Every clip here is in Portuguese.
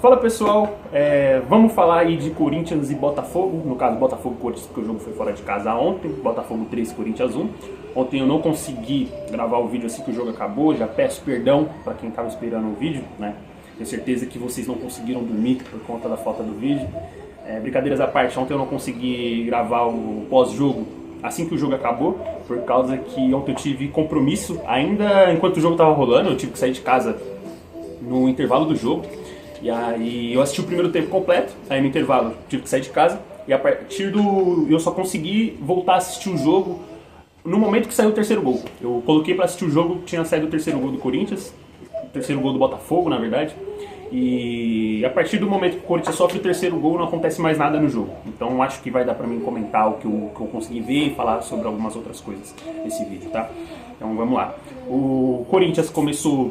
Fala pessoal, vamos falar aí de Corinthians e Botafogo, no caso Botafogo e Corinthians, porque o jogo foi fora de casa ontem, Botafogo 3, Corinthians 1. Ontem eu não consegui gravar o vídeo assim que o jogo acabou, já peço perdão para quem estava esperando o vídeo, né? Tenho certeza que vocês não conseguiram dormir por conta da falta do vídeo. Brincadeiras à parte, ontem eu não consegui gravar o pós-jogo assim que o jogo acabou, por causa que ontem eu tive compromisso, ainda enquanto o jogo estava rolando, eu tive que sair de casa no intervalo do jogo. E aí eu assisti o primeiro tempo completo, aí no intervalo tive que sair de casa, e a partir do... eu só consegui voltar a assistir o jogo no momento que saiu o terceiro gol. Eu coloquei pra assistir o jogo, tinha saído o terceiro gol do Corinthians, o terceiro gol do Botafogo, na verdade, e a partir do momento que o Corinthians sofre o terceiro gol, não acontece mais nada no jogo. Então acho que vai dar pra mim comentar o que eu consegui ver e falar sobre algumas outras coisas nesse vídeo, tá? Então vamos lá. O Corinthians começou...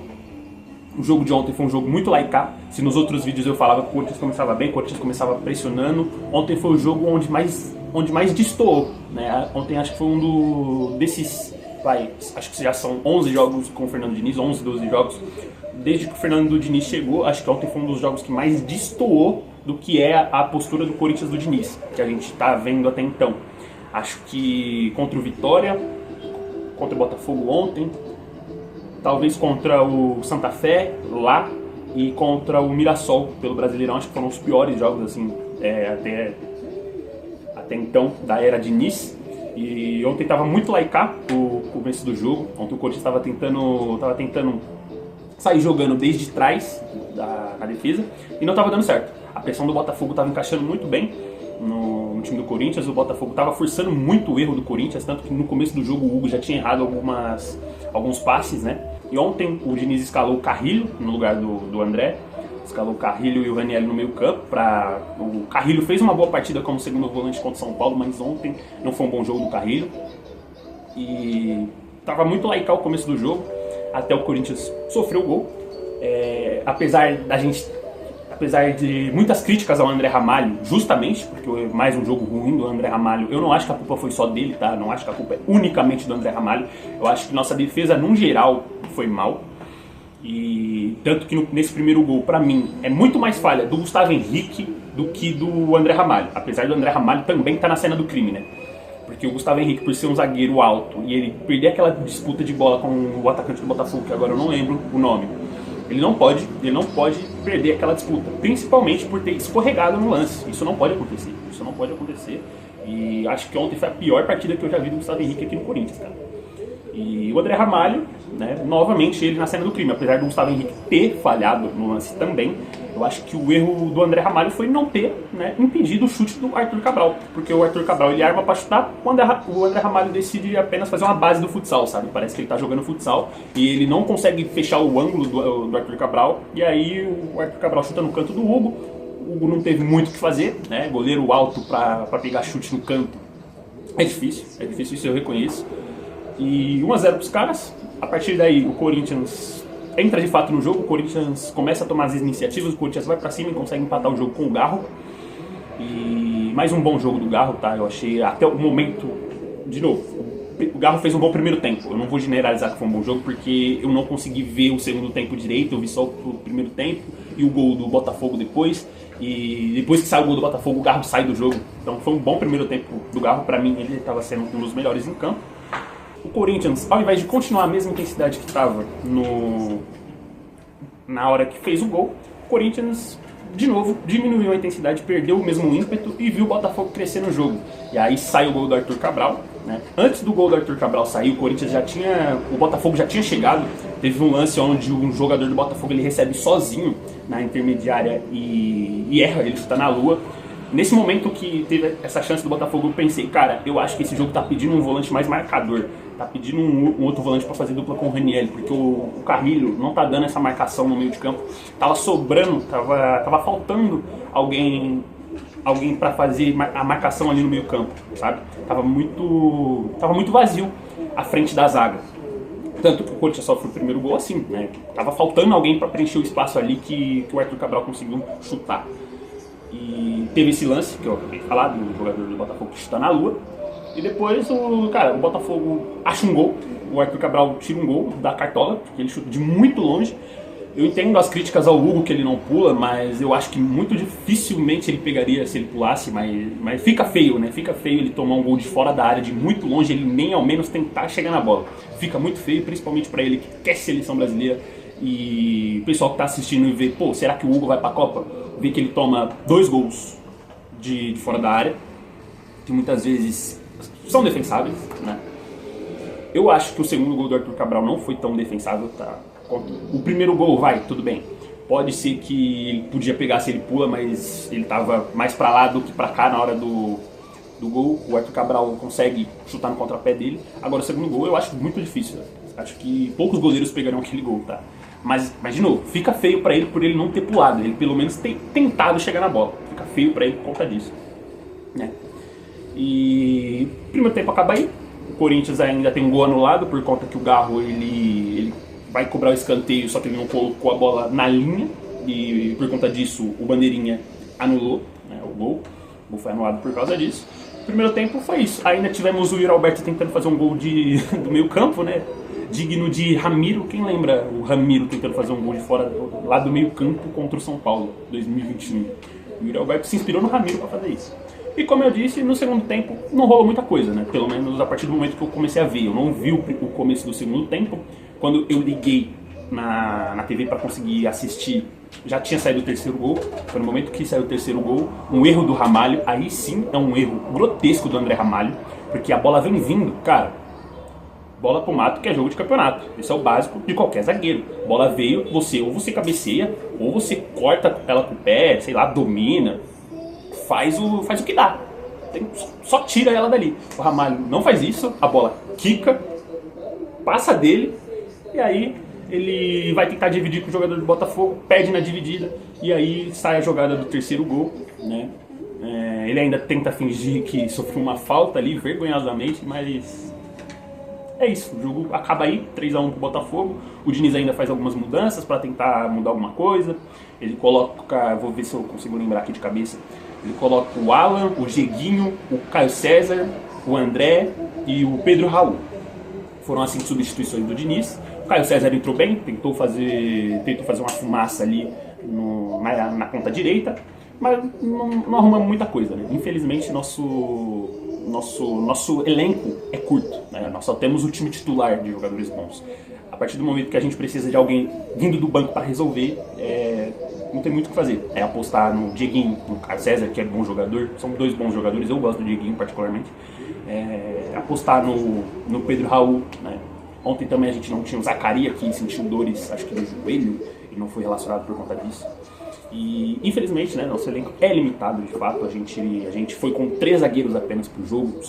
O jogo de ontem foi um jogo muito laicar. Se nos outros vídeos eu falava que o Corinthians começava bem, o Corinthians começava pressionando, ontem foi o jogo onde mais destoou, né? Ontem acho que foi desses, acho que já são 11 jogos com o Fernando Diniz, 11, 12 jogos, desde que o Fernando Diniz chegou, acho que ontem foi um dos jogos que mais destoou do que é a postura do Corinthians do Diniz, que a gente está vendo até então. Acho que contra o Vitória, contra o Botafogo ontem, talvez contra o Santa Fé lá e contra o Mirassol pelo Brasileirão, acho que foram os piores jogos assim até então da era Diniz. E ontem estava muito laicar o começo do jogo. Ontem o Corinthians estava tentando sair jogando desde trás da defesa e não estava dando certo. A pressão do Botafogo estava encaixando muito bem no time do Corinthians. O Botafogo estava forçando muito o erro do Corinthians, tanto que no começo do jogo o Hugo já tinha errado alguns passes, né? E ontem o Diniz escalou o Carrilho no lugar do André, escalou o Carrilho e o Ranieri no meio campo. O Carrilho fez uma boa partida como segundo volante contra o São Paulo, mas ontem não foi um bom jogo do Carrilho. E estava muito laical o começo do jogo, até o Corinthians sofreu o gol. Apesar de muitas críticas ao André Ramalho, justamente porque é mais um jogo ruim do André Ramalho, eu não acho que a culpa foi só dele, tá? Não acho que a culpa é unicamente do André Ramalho. Eu acho que nossa defesa, num geral, foi mal. E tanto que nesse primeiro gol, pra mim, é muito mais falha do Gustavo Henrique do que do André Ramalho. Apesar do André Ramalho também estar na cena do crime, né? Porque o Gustavo Henrique, por ser um zagueiro alto e ele perder aquela disputa de bola com o atacante do Botafogo, que agora eu não lembro o nome, ele não pode perder aquela disputa, principalmente por ter escorregado no lance. Isso não pode acontecer. E acho que ontem foi a pior partida que eu já vi do Gustavo Henrique aqui no Corinthians, cara. E o André Ramalho, né, novamente ele na cena do crime, apesar do Gustavo Henrique ter falhado no lance também. Eu acho que o erro do André Ramalho foi não ter, né, impedido o chute do Arthur Cabral, porque o Arthur Cabral ele arma pra chutar, o André Ramalho decide apenas fazer uma base do futsal, sabe? Parece que ele tá jogando futsal e ele não consegue fechar o ângulo do Arthur Cabral, e aí o Arthur Cabral chuta no canto do Hugo. O Hugo não teve muito o que fazer, né? Goleiro alto pra pegar chute no canto é difícil, isso eu reconheço. E 1-0 pros caras. A partir daí o Corinthians entra de fato no jogo, o Corinthians começa a tomar as iniciativas, o Corinthians vai pra cima e consegue empatar o jogo com o Garro. E mais um bom jogo do Garro, tá? Eu achei até o momento, de novo, o Garro fez um bom primeiro tempo. Eu não vou generalizar que foi um bom jogo porque eu não consegui ver o segundo tempo direito, eu vi só o primeiro tempo e o gol do Botafogo depois. E depois que sai o gol do Botafogo, o Garro sai do jogo. Então foi um bom primeiro tempo do Garro, pra mim ele estava sendo um dos melhores em campo. O Corinthians, ao invés de continuar a mesma intensidade que estava na hora que fez o gol, o Corinthians, de novo, diminuiu a intensidade, perdeu o mesmo ímpeto e viu o Botafogo crescer no jogo. E aí sai o gol do Arthur Cabral, né? Antes do gol do Arthur Cabral sair, o Botafogo já tinha chegado. Teve um lance onde um jogador do Botafogo ele recebe sozinho na intermediária e erra, ele chuta na lua. Nesse momento que teve essa chance do Botafogo, eu pensei, cara, eu acho que esse jogo tá pedindo um volante mais marcador, tá pedindo um outro volante para fazer dupla com o Ranieri, porque o Carrilho não tá dando essa marcação no meio de campo, tava sobrando, tava faltando alguém para fazer a marcação ali no meio campo, sabe? Tava muito vazio à frente da zaga. Tanto que o Corinthians sofre o primeiro gol assim, né? Tava faltando alguém para preencher o espaço ali que o Arthur Cabral conseguiu chutar. E teve esse lance que eu acabei de falar, do jogador do Botafogo que chuta na lua. E depois o Botafogo acha um gol. O Arthur Cabral tira um gol da cartola, porque ele chuta de muito longe. Eu entendo as críticas ao Hugo que ele não pula, mas eu acho que muito dificilmente ele pegaria se ele pulasse, mas fica feio, né? Fica feio ele tomar um gol de fora da área, de muito longe, ele nem ao menos tentar chegar na bola. Fica muito feio, principalmente pra ele que quer seleção brasileira. E o pessoal que tá assistindo e vê, pô, será que o Hugo vai pra Copa? Vê que ele toma 2 gols de fora da área, que muitas vezes são defensáveis, né? Eu acho que o segundo gol do Arthur Cabral não foi tão defensável, tá? O primeiro gol, vai, tudo bem. Pode ser que ele podia pegar se ele pula, mas ele tava mais pra lá do que pra cá na hora do gol. O Arthur Cabral consegue chutar no contrapé dele. Agora o segundo gol eu acho muito difícil, né? Acho que poucos goleiros pegarão aquele gol, tá? Mas de novo, fica feio pra ele por ele não ter pulado. Ele pelo menos tem tentado chegar na bola. Fica feio pra ele por conta disso, né? E o primeiro tempo acaba aí. O Corinthians ainda tem um gol anulado por conta que o Garro ele vai cobrar o escanteio, só que ele não colocou a bola na linha e por conta disso o Bandeirinha anulou, né, o gol. O gol foi anulado por causa disso. O primeiro tempo foi isso. Ainda tivemos o Yuri Alberto tentando fazer um gol do meio campo, né? Digno de Ramiro. Quem lembra o Ramiro tentando fazer um gol de fora lá do meio campo contra o São Paulo 2021? O Yuri Alberto se inspirou no Ramiro para fazer isso. E como eu disse, no segundo tempo não rolou muita coisa, né? Pelo menos a partir do momento que eu comecei a ver. Eu não vi o começo do segundo tempo. Quando eu liguei na TV para conseguir assistir, já tinha saído o terceiro gol. Foi no momento que saiu o terceiro gol, um erro do Ramalho. Aí sim é um erro grotesco do André Ramalho, porque a bola vem vindo, cara. Bola pro mato, que é jogo de campeonato. Esse é o básico de qualquer zagueiro. Bola veio, ou você cabeceia, ou você corta ela com o pé, sei lá, domina. Faz o que dá. Só tira ela dali. O Ramalho não faz isso, a bola quica, passa dele, e aí ele vai tentar dividir com o jogador do Botafogo, perde na dividida, e aí sai a jogada do terceiro gol, né? Ele ainda tenta fingir que sofreu uma falta ali, vergonhosamente, mas é isso, o jogo acaba aí, 3-1 pro Botafogo. O Diniz ainda faz algumas mudanças para tentar mudar alguma coisa. Ele coloca, vou ver se eu consigo lembrar aqui de cabeça, ele coloca o Alan, o Dieguinho, o Caio César, o André e o Pedro Raul. Foram as 5 substituições do Diniz. O Caio César entrou bem, tentou fazer uma fumaça ali na ponta direita, mas não arrumamos muita coisa, né? Infelizmente nosso elenco é curto, né? Nós só temos o time titular de jogadores bons. A partir do momento que a gente precisa de alguém vindo do banco para resolver, não tem muito o que fazer. É apostar no Dieguinho, no Caio César, que é bom jogador. São 2 bons jogadores, eu gosto do Dieguinho particularmente. Apostar no Pedro Raul, né? Ontem também a gente não tinha o Zacaria, que sentiu dores, acho que no joelho, e não foi relacionado por conta disso. E infelizmente, né, nosso elenco é limitado de fato. A gente foi com 3 zagueiros apenas pro jogo.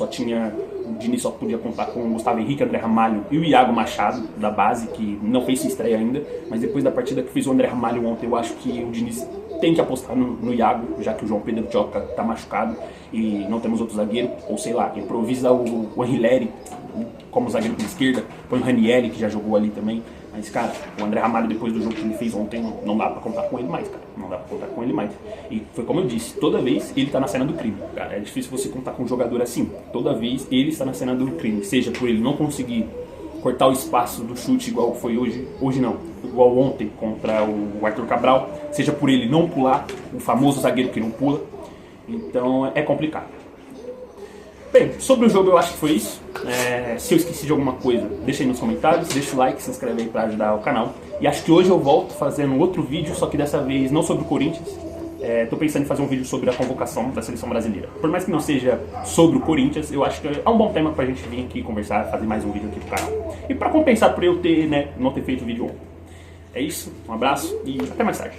O Diniz só podia contar com o Gustavo Henrique, André Ramalho e o Iago Machado da base, que não fez sua estreia ainda. Mas depois da partida que fez o André Ramalho ontem, eu acho que o Diniz tem que apostar no Iago, já que o João Pedro Tioca tá machucado e não temos outro zagueiro. Ou sei lá, improvisa o Anrileri como zagueiro pela esquerda, põe o Ranieri, que já jogou ali também. Mas, cara, o André Ramalho, depois do jogo que ele fez ontem, não dá pra contar com ele mais, cara. Não dá pra contar com ele mais. E foi como eu disse, toda vez ele tá na cena do crime, cara. É difícil você contar com um jogador assim. Toda vez ele está na cena do crime. Seja por ele não conseguir cortar o espaço do chute igual foi hoje não, igual ontem contra o Arthur Cabral. Seja por ele não pular, o famoso zagueiro que não pula. Então é complicado. Bem, sobre o jogo eu acho que foi isso. Se eu esqueci de alguma coisa, deixa aí nos comentários, deixa o like, se inscreve aí pra ajudar o canal. E acho que hoje eu volto fazendo outro vídeo, só que dessa vez não sobre o Corinthians. Tô pensando em fazer um vídeo sobre a convocação da seleção brasileira. Por mais que não seja sobre o Corinthians, eu acho que é um bom tema pra gente vir aqui conversar, fazer mais um vídeo aqui pro canal. E pra compensar por eu não ter feito vídeo ontem. É isso, um abraço e até mais tarde.